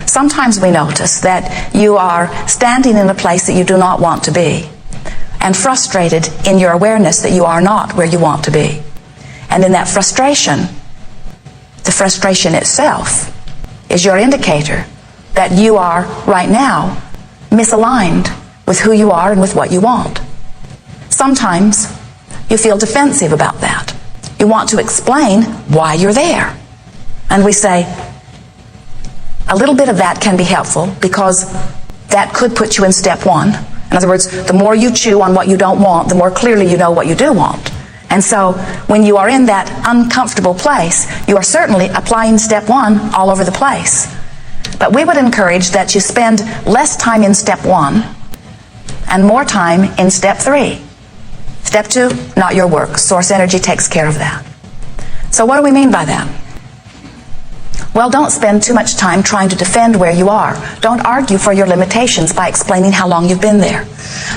sometimes we notice that you are standing in a place that you do not want to be, and frustrated in your awareness that you are not where you want to be. And in that frustration, the frustration itself is your indicator that you are right now misaligned with who you are and with what you want. Sometimes you feel defensive about that. You want to explain why you're there. And we say, a little bit of that can be helpful because that could put you in step one. In other words, the more you chew on what you don't want, the more clearly you know what you do want. And so when you are in that uncomfortable place, you are certainly applying step one all over the place. But we would encourage that you spend less time in step one and more time in step three. Step two, not your work. Source energy takes care of that. So what do we mean by that? Well, don't spend too much time trying to defend where you are. Don't argue for your limitations by explaining how long you've been there.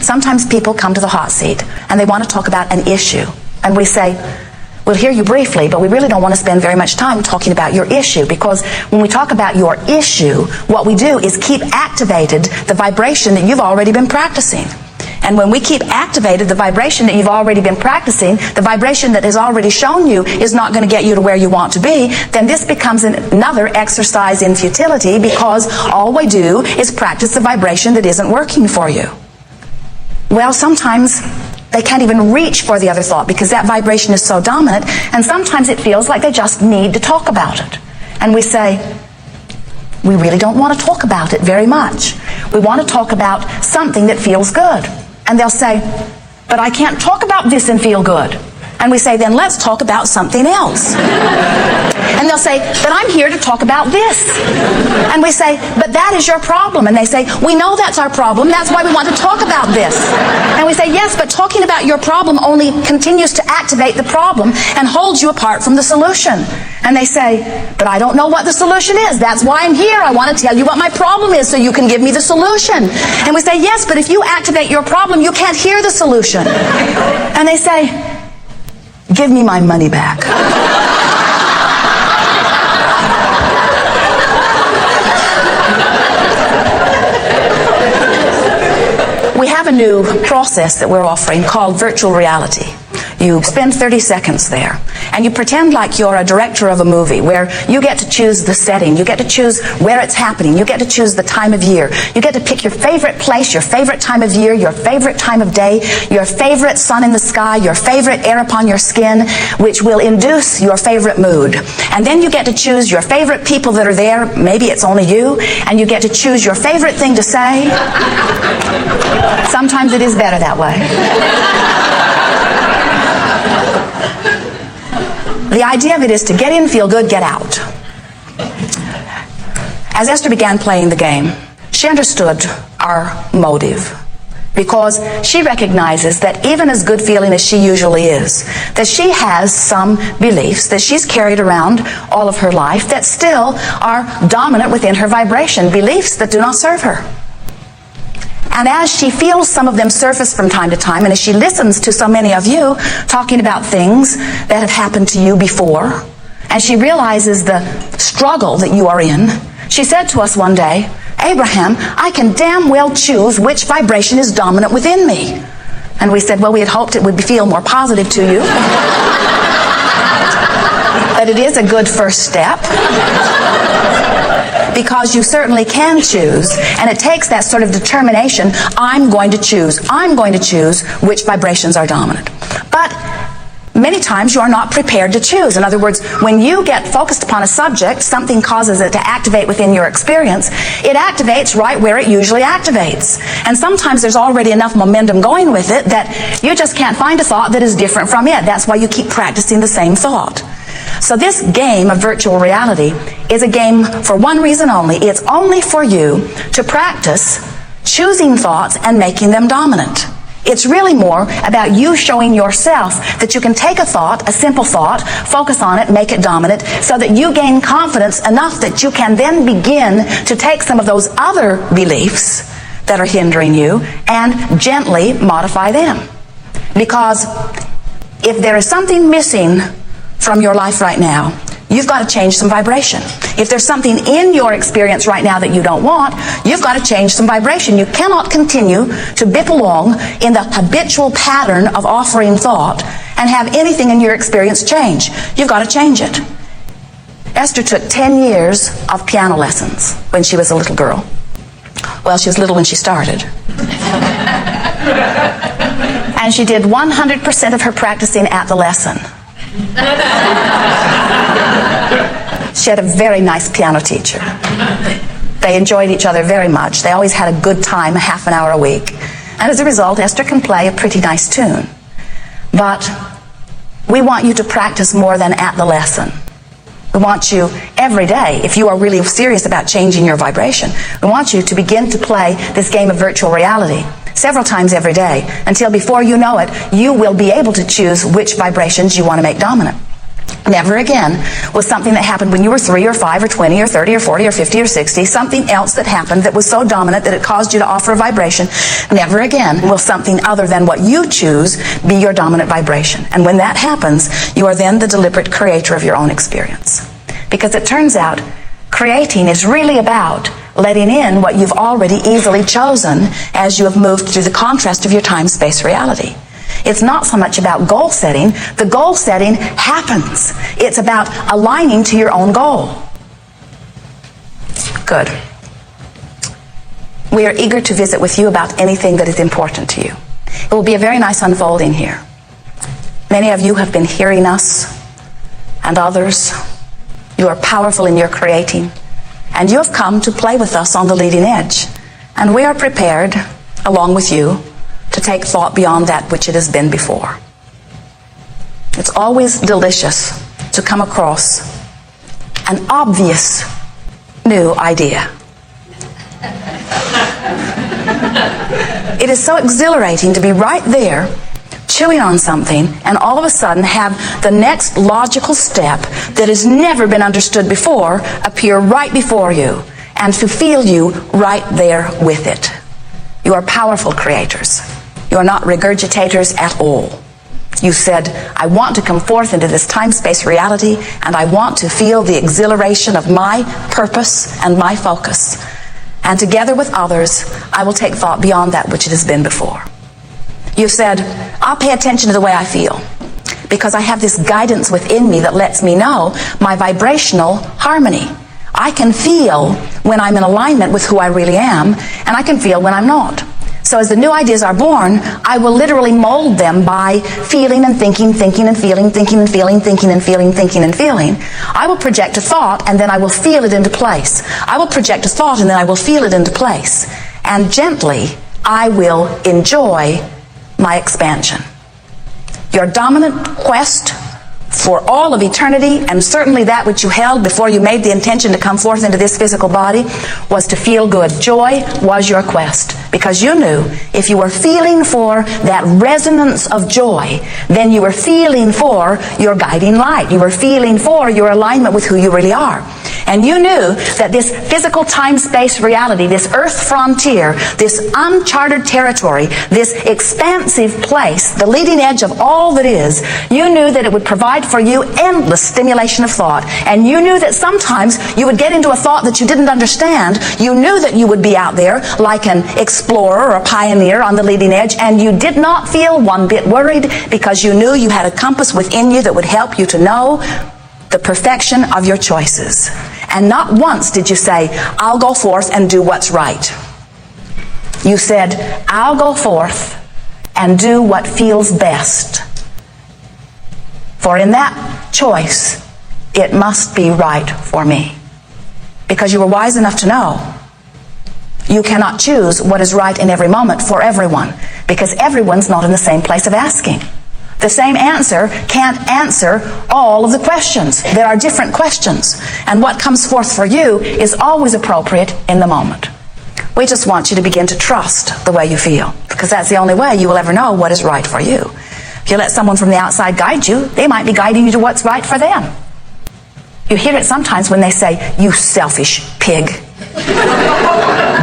Sometimes people come to the hot seat and they want to talk about an issue. And we say, we'll hear you briefly, but we really don't want to spend very much time talking about your issue, because when we talk about your issue, what we do is keep activated the vibration that you've already been practicing. And when we keep activated the vibration that you've already been practicing, the vibration that has already shown you is not going to get you to where you want to be, then this becomes another exercise in futility, because all we do is practice the vibration that isn't working for you. Well, sometimes they can't even reach for the other thought because that vibration is so dominant, and sometimes it feels like they just need to talk about it. And we say, we really don't want to talk about it very much. We want to talk about something that feels good. And they'll say, but I can't talk about this and feel good. And we say, then let's talk about something else. And they'll say, but I'm here to talk about this. And we say, but that is your problem. And they say, we know that's our problem. That's why we want to talk about this. And we say, yes, but talking about your problem only continues to activate the problem and holds you apart from the solution. And they say, but I don't know what the solution is. That's why I'm here. I want to tell you what my problem is so you can give me the solution. And we say, yes, but if you activate your problem, you can't hear the solution. And they say, give me my money back. We have a new process that we're offering called virtual reality. You spend 30 seconds there, and you pretend like you're a director of a movie where you get to choose the setting, you get to choose where it's happening, you get to choose the time of year, you get to pick your favorite place, your favorite time of year, your favorite time of day, your favorite sun in the sky, your favorite air upon your skin, which will induce your favorite mood. And then you get to choose your favorite people that are there, maybe it's only you, and you get to choose your favorite thing to say. Sometimes it is better that way. The idea of it is to get in, feel good, get out. As Esther began playing the game, she understood our motive, because she recognizes that even as good feeling as she usually is, that she has some beliefs that she's carried around all of her life that still are dominant within her vibration, beliefs that do not serve her. And as she feels some of them surface from time to time, and as she listens to so many of you talking about things that have happened to you before, and she realizes the struggle that you are in, she said to us one day, Abraham, I can damn well choose which vibration is dominant within me. And we said, well, we had hoped it would feel more positive to you. But it is a good first step, because you certainly can choose, and it takes that sort of determination. I'm going to choose which vibrations are dominant. But many times you are not prepared to choose. In other words, when you get focused upon a subject, something causes it to activate within your experience. It activates right where it usually activates. And sometimes there's already enough momentum going with it that you just can't find a thought that is different from it. That's why you keep practicing the same thought. So this game of virtual reality is a game for one reason only. It's only for you to practice choosing thoughts and making them dominant. It's really more about you showing yourself that you can take a thought, a simple thought, focus on it, make it dominant, so that you gain confidence enough that you can then begin to take some of those other beliefs that are hindering you and gently modify them. Because if there is something missing from your life right now, you've got to change some vibration. If there's something in your experience right now that you don't want, you've got to change some vibration. You cannot continue to bip along in the habitual pattern of offering thought and have anything in your experience change. You've got to change it. Esther took 10 years of piano lessons when she was a little girl. Well, she was little when she started. And she did 100% of her practicing at the lesson. She had a very nice piano teacher. They enjoyed each other very much. They always had a good time, a half an hour a week. And as a result, Esther can play a pretty nice tune. But we want you to practice more than at the lesson. We want you every day, if you are really serious about changing your vibration, we want you to begin to play this game of virtual reality several times every day until before you know it, you will be able to choose which vibrations you want to make dominant. Never again was something that happened when you were 3 or 5 or 20 or 30 or 40 or 50 or 60, something else that happened that was so dominant that it caused you to offer a vibration. Never again will something other than what you choose be your dominant vibration. And when that happens, you are then the deliberate creator of your own experience. Because it turns out, creating is really about letting in what you've already easily chosen as you have moved through the contrast of your time-space reality. It's not so much about goal setting. The goal setting happens. It's about aligning to your own goal. Good. We are eager to visit with you about anything that is important to you. It will be a very nice unfolding here. Many of you have been hearing us, and others. You are powerful in your creating, and you have come to play with us on the leading edge. And we are prepared, along with you, to take thought beyond that which it has been before. It's always delicious to come across an obvious new idea. It is so exhilarating to be right there chewing on something and all of a sudden have the next logical step that has never been understood before appear right before you and to feel you right there with it. You are powerful creators. You are not regurgitators at all. You said, I want to come forth into this time-space reality and I want to feel the exhilaration of my purpose and my focus. And together with others, I will take thought beyond that which it has been before. You said, I'll pay attention to the way I feel because I have this guidance within me that lets me know my vibrational harmony. I can feel when I'm in alignment with who I really am, and I can feel when I'm not. So as the new ideas are born, I will literally mold them by feeling and thinking, thinking and feeling, thinking and feeling, thinking and feeling, thinking and feeling. I will project a thought and then I will feel it into place. I will project a thought and then I will feel it into place. And gently, I will enjoy my expansion. Your dominant quest for all of eternity, and certainly that which you held before you made the intention to come forth into this physical body, was to feel good. Joy was your quest, because you knew if you were feeling for that resonance of joy, then you were feeling for your guiding light. You were feeling for your alignment with who you really are. And you knew that this physical time-space reality, this earth frontier, this uncharted territory, this expansive place, the leading edge of all that is, you knew that it would provide for you endless stimulation of thought. And you knew that sometimes you would get into a thought that you didn't understand. You knew that you would be out there like an explorer or a pioneer on the leading edge, and you did not feel one bit worried because you knew you had a compass within you that would help you to know the perfection of your choices. And not once did you say, I'll go forth and do what's right. You said, I'll go forth and do what feels best. For in that choice, it must be right for me. Because you were wise enough to know you cannot choose what is right in every moment for everyone, because everyone's not in the same place of asking. The same answer can't answer all of the questions. There are different questions. And what comes forth for you is always appropriate in the moment. We just want you to begin to trust the way you feel, because that's the only way you will ever know what is right for you. If you let someone from the outside guide you, they might be guiding you to what's right for them. You hear it sometimes when they say, you selfish pig.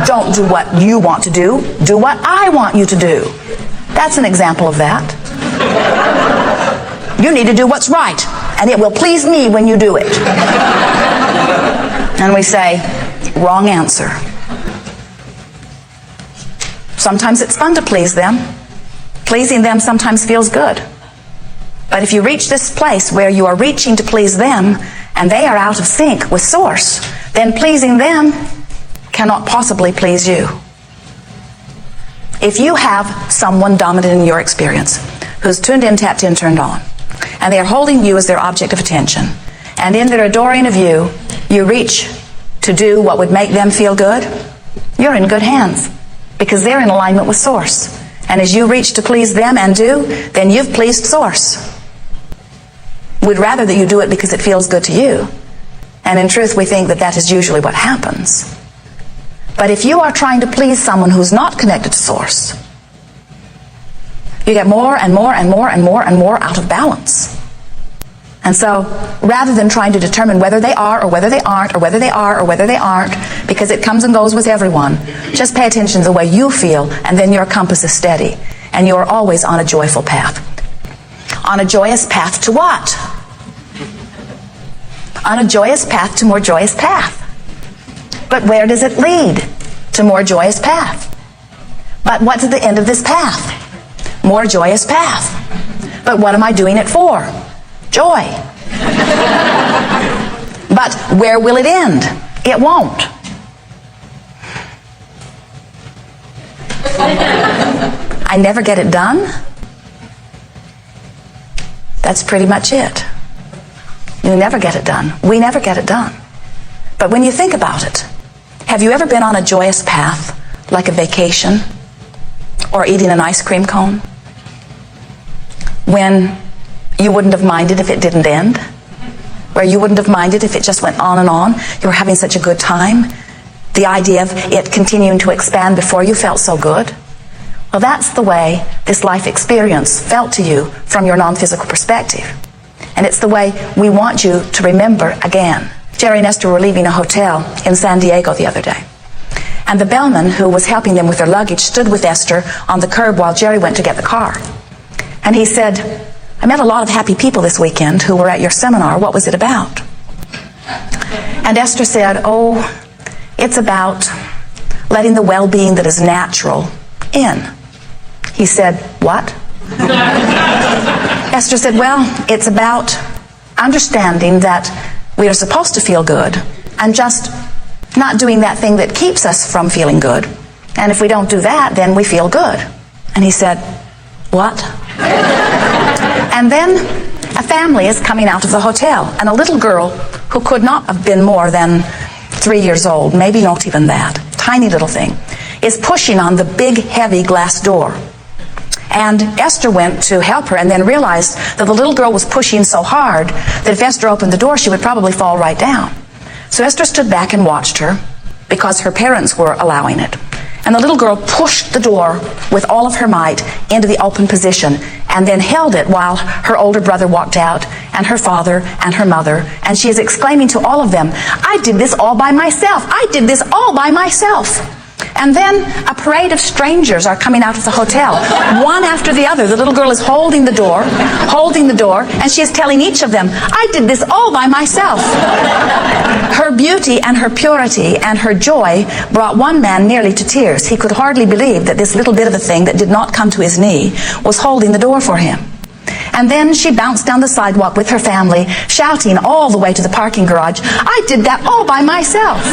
Don't do what you want to do. Do what I want you to do. That's an example of that. You need to do what's right. and it will please me when you do it. And we say, wrong answer. Sometimes it's fun to please them. Pleasing them sometimes feels good. But if you reach this place where you are reaching to please them and they are out of sync with Source, then pleasing them cannot possibly please you. If you have someone dominant in your experience who's tuned in, tapped in, turned on, and they are holding you as their object of attention, and in their adoring of you, you reach to do what would make them feel good, you're in good hands because they're in alignment with Source. And as you reach to please them and do, then you've pleased Source. We'd rather that you do it because it feels good to you. And in truth, we think that that is usually what happens. But if you are trying to please someone who's not connected to Source, you get more and more and more and more and more out of balance. And so, rather than trying to determine whether they are or whether they aren't or whether they are or whether they aren't, because it comes and goes with everyone, just pay attention to the way you feel, and then your compass is steady. And you're always on a joyful path. On a joyous path to what? On a joyous path to more joyous path. But where does it lead? To more joyous path. But what's at the end of this path? More joyous path. But what am I doing it for? Joy. But where will it end? It won't. I never get it done? That's pretty much it. You never get it done. We never get it done. But when you think about it, have you ever been on a joyous path, like a vacation, or eating an ice cream cone, when you wouldn't have minded if it didn't end? Where you wouldn't have minded if it just went on and on? You were having such a good time. The idea of it continuing to expand before you felt so good. Well, that's the way this life experience felt to you from your non-physical perspective. And it's the way we want you to remember again. Jerry and Esther were leaving a hotel in San Diego the other day. And the bellman who was helping them with their luggage stood with Esther on the curb while Jerry went to get the car. And he said, I met a lot of happy people this weekend who were at your seminar. What was it about? And Esther said, oh, it's about letting the well-being that is natural in. He said, what? Esther said, well, it's about understanding that we are supposed to feel good and just not doing that thing that keeps us from feeling good. And if we don't do that, then we feel good. And he said, what? And then a family is coming out of the hotel, and a little girl who could not have been more than 3 years old, maybe not even that, tiny little thing, is pushing on the big, heavy glass door. And Esther went to help her and then realized that the little girl was pushing so hard that if Esther opened the door, she would probably fall right down. So Esther stood back and watched her because her parents were allowing it. And the little girl pushed the door with all of her might into the open position and then held it while her older brother walked out, and her father and her mother. And she is exclaiming to all of them, I did this all by myself. I did this all by myself. And then a parade of strangers are coming out of the hotel, one after the other. The little girl is holding the door, and she is telling each of them, I did this all by myself. Her beauty and her purity and her joy brought one man nearly to tears. He could hardly believe that this little bit of a thing that did not come to his knee was holding the door for him. And then she bounced down the sidewalk with her family, shouting all the way to the parking garage, I did that all by myself.